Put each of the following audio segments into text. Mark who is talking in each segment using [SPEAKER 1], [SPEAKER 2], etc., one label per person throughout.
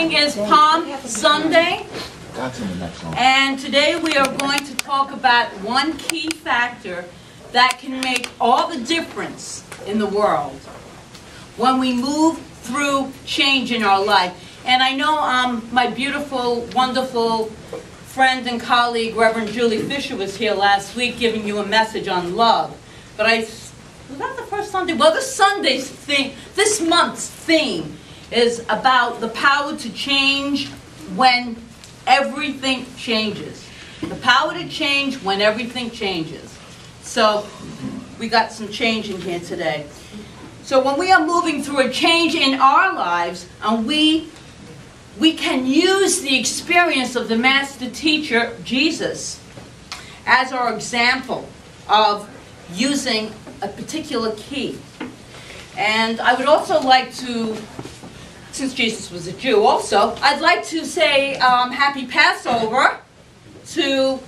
[SPEAKER 1] evening is Palm Sunday, and today we are going to talk about one key factor that can make all the difference in the world when we move through change in our life. And I know my beautiful, wonderful friend and colleague, Reverend Julie Fisher, was here last week giving you a message on love. But was that the first Sunday? Well, this month's theme is about the power to change when everything changes. The power to change when everything changes. So we got some change in here today. So when we are moving through a change in our lives, and we can use the experience of the master teacher, Jesus, as our example of using a particular key. And I would also like to, since Jesus was a Jew also, I'd like to say Happy Passover to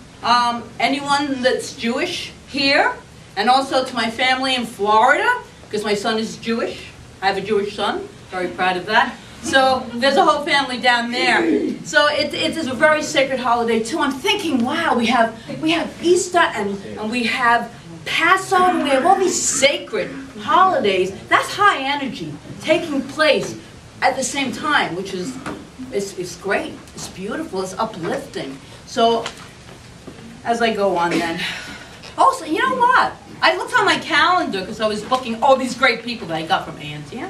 [SPEAKER 1] anyone that's Jewish here, and also to my family in Florida, because my son is Jewish. I have a Jewish son, very proud of that. So there's a whole family down there. So it is a very sacred holiday too. I'm thinking, wow, we have Easter and we have Passover. We have all these sacred holidays. That's high energy taking place at the same time, which is it's great. It's beautiful. It's uplifting. So as I go on then. Also, you know what? I looked on my calendar because I was booking all these great people that I got from A&T.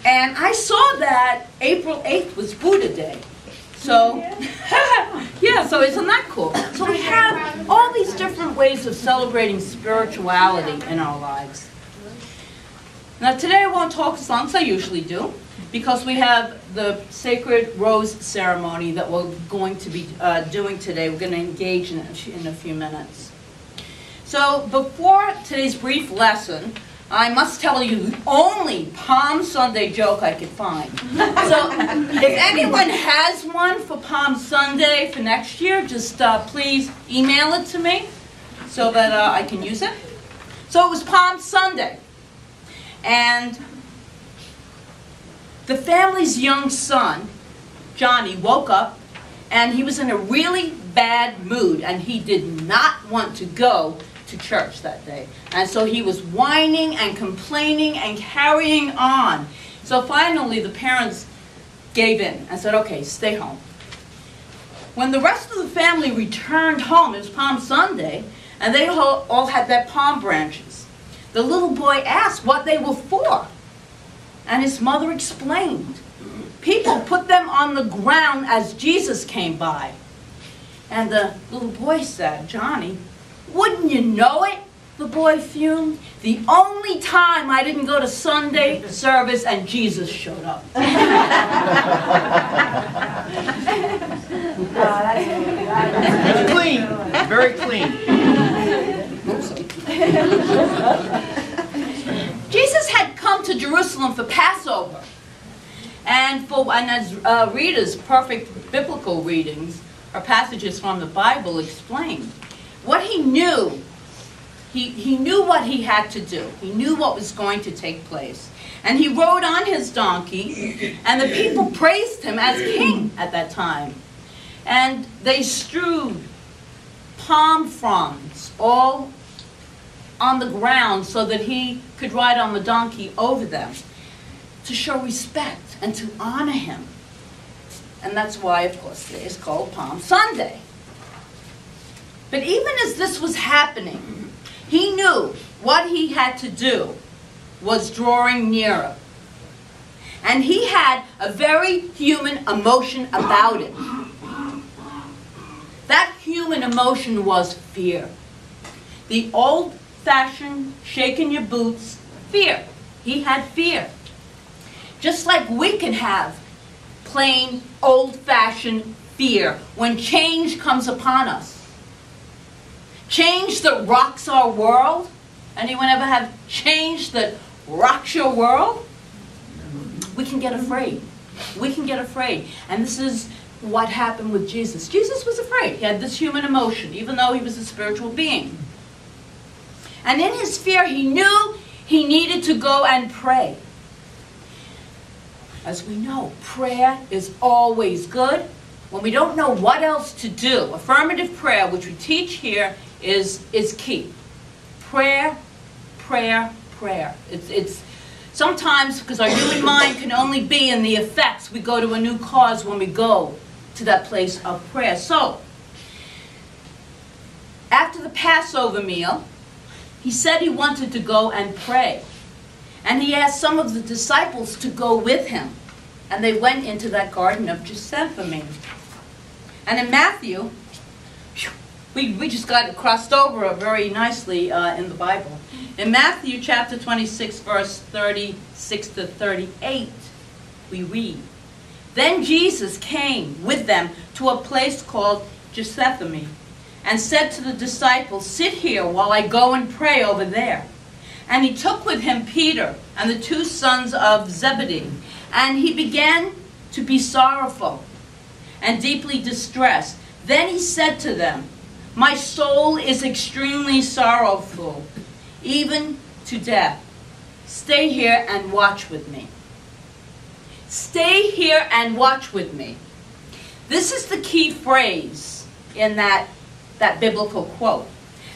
[SPEAKER 1] And I saw that April 8th was Buddha Day. So, yeah, so isn't that cool? So we have all these different ways of celebrating spirituality in our lives. Now today I won't talk as long as I usually do, because we have the sacred rose ceremony that we're going to be doing today. We're going to engage in it in a few minutes. So before today's brief lesson, I must tell you the only Palm Sunday joke I could find. So if anyone has one for Palm Sunday for next year, just please email it to me so that I can use it. So it was Palm Sunday. And the family's young son, Johnny, woke up and he was in a really bad mood and he did not want to go to church that day. And so he was whining and complaining and carrying on. So finally the parents gave in and said, okay, stay home. When the rest of the family returned home, it was Palm Sunday, and they all had their palm branches. The little boy asked what they were for. And his mother explained. People put them on the ground as Jesus came by. And the little boy said, Johnny, wouldn't you know it? The boy fumed. The only time I didn't go to Sunday service and Jesus showed up.
[SPEAKER 2] It's clean. Very clean.
[SPEAKER 1] Jesus had come to Jerusalem for Passover. And as readers, perfect biblical readings or passages from the Bible explain. What he knew, he knew what he had to do. He knew what was going to take place. And he rode on his donkey, and the people praised him as king at that time. And they strewed palm fronds all on the ground so that he could ride on the donkey over them to show respect and to honor him. And that's why, of course, today is called Palm Sunday. But even as this was happening, he knew what he had to do was drawing nearer. And he had a very human emotion about it. That human emotion was fear. The old-fashioned, shaking your boots, fear. He had fear. Just like we can have plain, old-fashioned fear when change comes upon us. Change that rocks our world. Anyone ever have change that rocks your world? We can get afraid. We can get afraid. And this is what happened with Jesus. Jesus was afraid. He had this human emotion, even though he was a spiritual being. And in his fear, he knew he needed to go and pray. As we know, prayer is always good. When we don't know what else to do, affirmative prayer, which we teach here, is key. Prayer, prayer, prayer. It's sometimes, because our human mind can only be in the effects, we go to a new cause when we go to that place of prayer. So, after the Passover meal, he said he wanted to go and pray. And he asked some of the disciples to go with him. And they went into that Garden of Gethsemane. And in Matthew, we just got crossed over very nicely in the Bible. In Matthew chapter 26, verse 36 to 38, we read, "Then Jesus came with them to a place called Gethsemane, and said to the disciples, 'Sit here while I go and pray over there.' And he took with him Peter and the two sons of Zebedee, and he began to be sorrowful and deeply distressed. Then he said to them, 'My soul is extremely sorrowful, even to death. Stay here and watch with me.'" Stay here and watch with me. This is the key phrase in that biblical quote.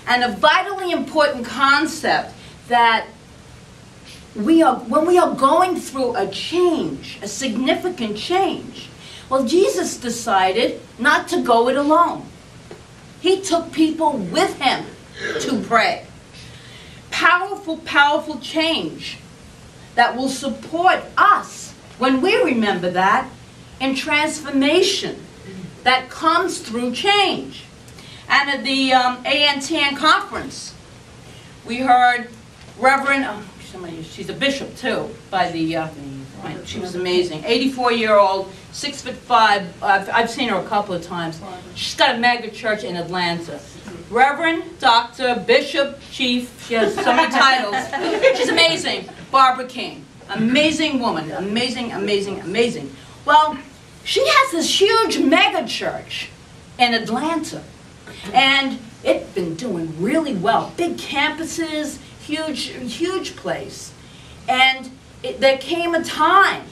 [SPEAKER 1] And a vitally important concept that when we are going through a change, a significant change, well, Jesus decided not to go it alone. He took people with him to pray. Powerful, powerful change that will support us when we remember that in transformation that comes through change. And at the ANTN conference, we heard Reverend, she's a bishop too, she was amazing, 84-year-old, 6'5". I've seen her a couple of times. She's got a mega church in Atlanta. Reverend, Doctor, Bishop, Chief, she has so many titles. She's amazing. Barbara King, amazing woman, amazing, amazing, amazing. Well, she has this huge mega church in Atlanta. And it's been doing really well. Big campuses, huge place. And there came a time,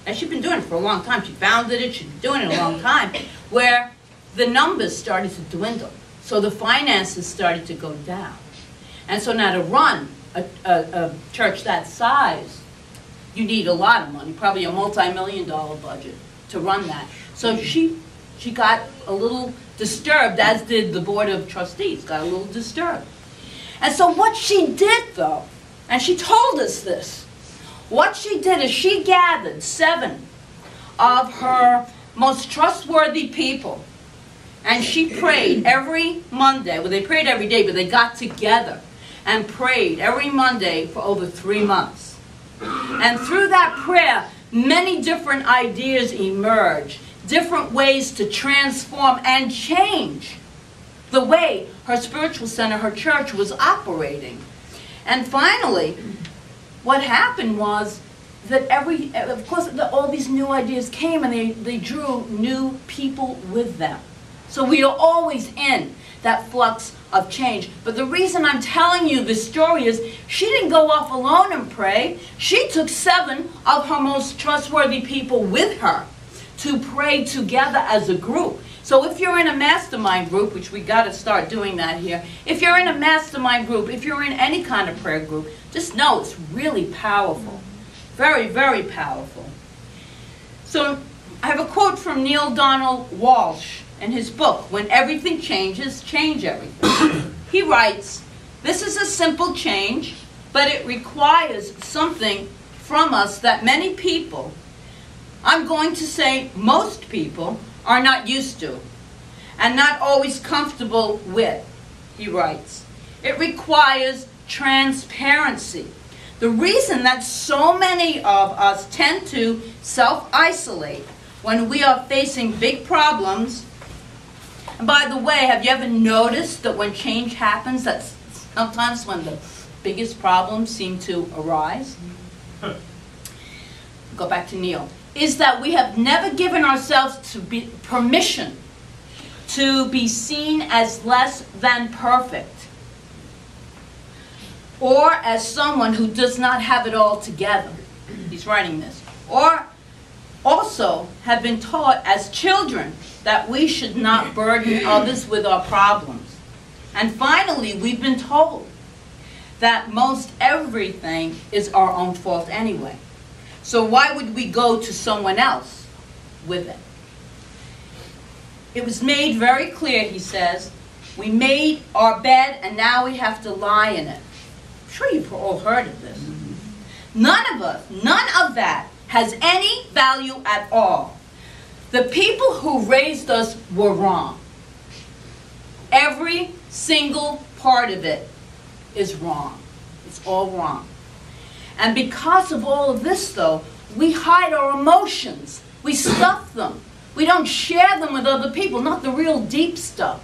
[SPEAKER 1] and she's been doing it for a long time. She founded it, she's been doing it a long time, where the numbers started to dwindle. So the finances started to go down. And so now to run a church that size, you need a lot of money, probably a multi-million-dollar budget to run that. So she got a little disturbed, as did the board of trustees, got a little disturbed. And so what she did, though, and she told us this, what she did is she gathered 7 of her most trustworthy people, and she prayed every Monday. Well, they prayed every day, but they got together and prayed every Monday for over 3 months. And through that prayer, many different ideas emerged, different ways to transform and change the way her spiritual center, her church, was operating. And finally, what happened was that of course, all these new ideas came, and they drew new people with them. So we are always in that flux of change. But the reason I'm telling you this story is she didn't go off alone and pray. She took 7 of her most trustworthy people with her to pray together as a group. So if you're in a mastermind group, which we got to start doing that here, if you're in a mastermind group, if you're in any kind of prayer group, just know it's really powerful. Very, very powerful. So I have a quote from Neil Donald Walsh in his book, When Everything Changes, Change Everything. He writes, "This is a simple change, but it requires something from us that many people, I'm going to say most people, are not used to and not always comfortable with." He writes, "It requires transparency. The reason that so many of us tend to self-isolate when we are facing big problems." And by the way, have you ever noticed that when change happens, that's sometimes when the biggest problems seem to arise? Go back to Neil. Is that we have never given ourselves permission to be seen as less than perfect, or as someone who does not have it all together. He's writing this. or also have been taught as children that we should not burden others with our problems. And finally, we've been told that most everything is our own fault anyway. So why would we go to someone else with it? It was made very clear, he says, we made our bed and now we have to lie in it. I'm sure you've all heard of this. None of that has any value at all. The people who raised us were wrong. Every single part of it is wrong. It's all wrong. And because of all of this, though, we hide our emotions. We stuff them. We don't share them with other people, not the real deep stuff.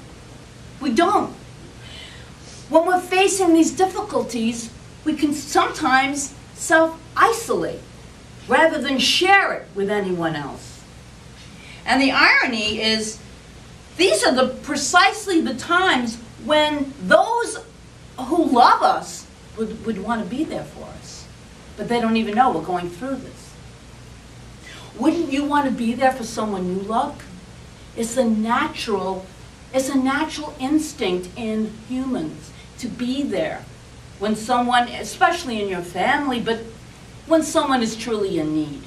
[SPEAKER 1] We don't. When we're facing these difficulties, we can sometimes self-isolate rather than share it with anyone else. And the irony is, these are precisely the times when those who love us would want to be there for us. But they don't even know we're going through this. Wouldn't you want to be there for someone you love? It's a natural instinct in humans to be there when someone, especially in your family, but when someone is truly in need.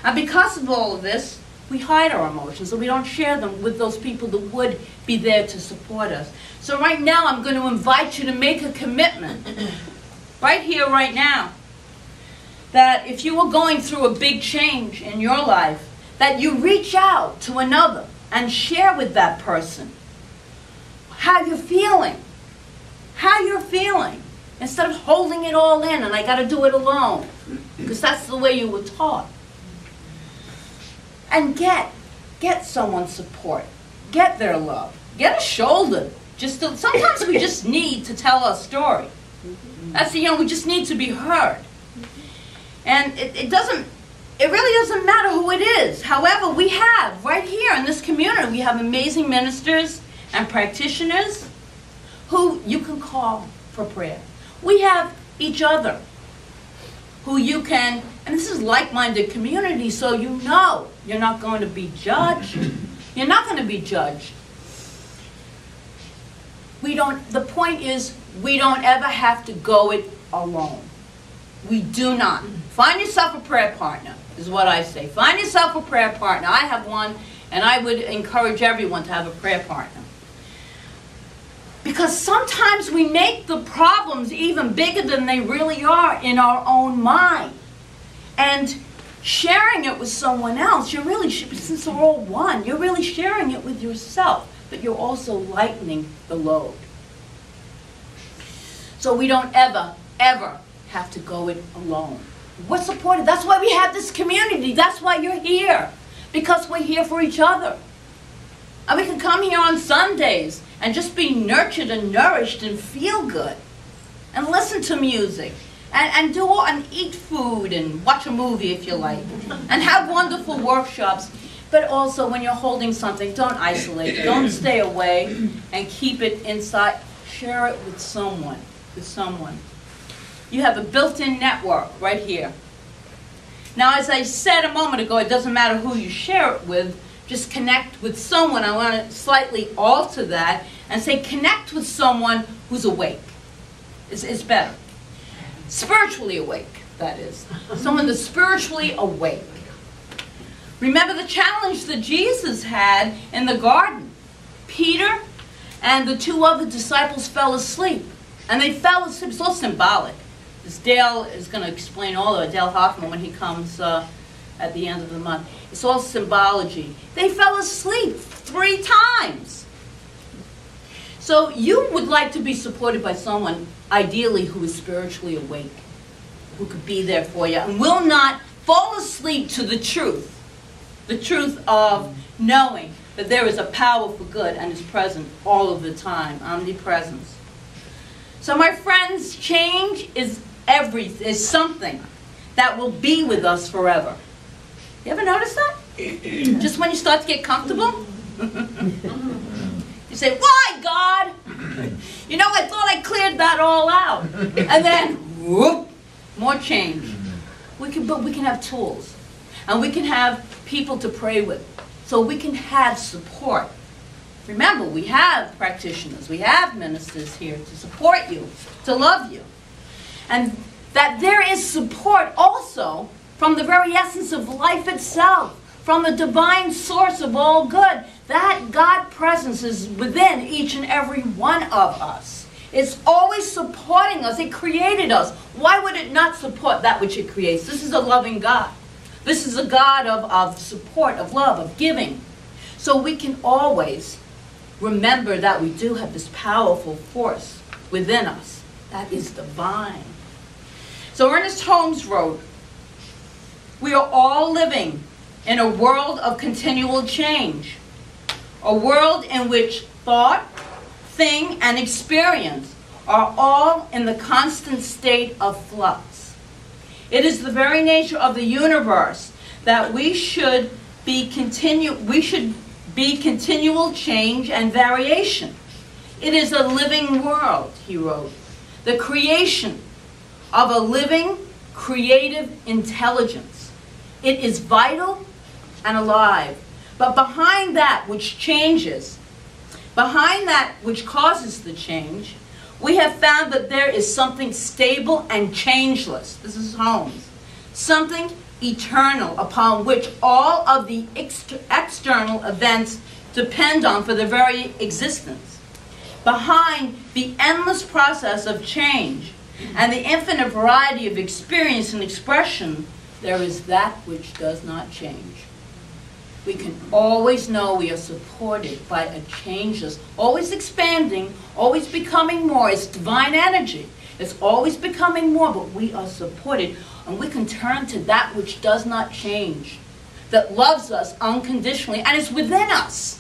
[SPEAKER 1] And because of all of this, we hide our emotions, so we don't share them with those people that would be there to support us. So right now, I'm going to invite you to make a commitment, right here, right now, that if you were going through a big change in your life, that you reach out to another and share with that person how you're feeling. How you're feeling. Instead of holding it all in and I got to do it alone. Because that's the way you were taught. And get someone's support. Get their love. Get a shoulder. Sometimes we just need to tell our story. That's we just need to be heard. And it really doesn't matter who it is. However, we have, right here in this community, we have amazing ministers and practitioners who you can call for prayer. We have each other who you can, and this is like-minded community, so you know you're not going to be judged. You're not going to be judged. The point is, we don't ever have to go it alone. We do not. Find yourself a prayer partner, is what I say. Find yourself a prayer partner. I have one, and I would encourage everyone to have a prayer partner. Because sometimes we make the problems even bigger than they really are in our own mind. And sharing it with someone else, since we're all one, you're really sharing it with yourself, but you're also lightening the load. So we don't ever have to go it alone. We're supported. That's why we have this community. That's why you're here. Because we're here for each other. And we can come here on Sundays and just be nurtured and nourished and feel good. And listen to music. And eat food and watch a movie if you like. And have wonderful workshops. But also when you're holding something, don't isolate. Don't stay away and keep it inside. Share it with someone. You have a built-in network right here. Now, as I said a moment ago, it doesn't matter who you share it with. Just connect with someone. I want to slightly alter that and say connect with someone who's awake. It's better. Spiritually awake, that is. Someone that's spiritually awake. Remember the challenge that Jesus had in the garden. Peter and the two other disciples fell asleep. And they fell asleep. It's all symbolic. This Dale is going to explain all of it, Dale Hoffman, when he comes at the end of the month. It's all symbology. They fell asleep 3 times. So you would like to be supported by someone, ideally, who is spiritually awake, who could be there for you, and will not fall asleep to the truth of knowing that there is a power for good and is present all of the time, omnipresence. So my friends, change is something that will be with us forever. You ever notice that? Just when you start to get comfortable? You say, why, God? I thought I cleared that all out. And then, whoop, more change. But we can have tools. And we can have people to pray with. So we can have support. Remember, we have practitioners, we have ministers here to support you, to love you. And that there is support also from the very essence of life itself, from the divine source of all good. That God presence is within each and every one of us. It's always supporting us. It created us. Why would it not support that which it creates? This is a loving God. This is a God of support, of love, of giving. So we can always remember that we do have this powerful force within us that is divine. So Ernest Holmes wrote, "We are all living in a world of continual change, a world in which thought, thing, and experience are all in the constant state of flux. It is the very nature of the universe that we should be continual change and variation. It is a living world," he wrote, "the creation of a living, creative intelligence. It is vital and alive. But behind that which changes, behind that which causes the change, we have found that there is something stable and changeless." This is Holmes. "Something eternal upon which all of the external events depend on for their very existence. Behind the endless process of change and the infinite variety of experience and expression, there is that which does not change." We can always know we are supported by a changeless, always expanding, always becoming more. It's divine energy. It's always becoming more, but we are supported. And we can turn to that which does not change, that loves us unconditionally, and is within us.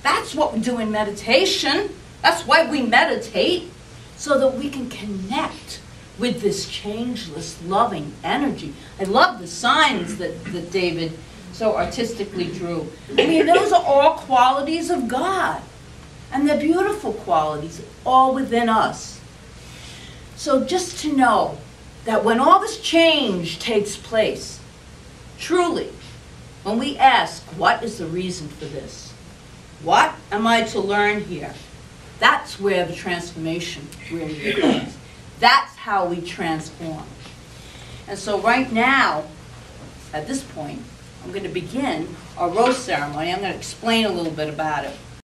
[SPEAKER 1] That's what we do in meditation. That's why we meditate, so that we can connect with this changeless, loving energy. I love the signs that David so artistically drew. I mean, those are all qualities of God. And they're beautiful qualities, all within us. So just to know that when all this change takes place, truly, when we ask, what is the reason for this? What am I to learn here? That's where the transformation really occurs. That's how we transform. And so right now, at this point, I'm going to begin our rose ceremony. I'm going to explain a little bit about it.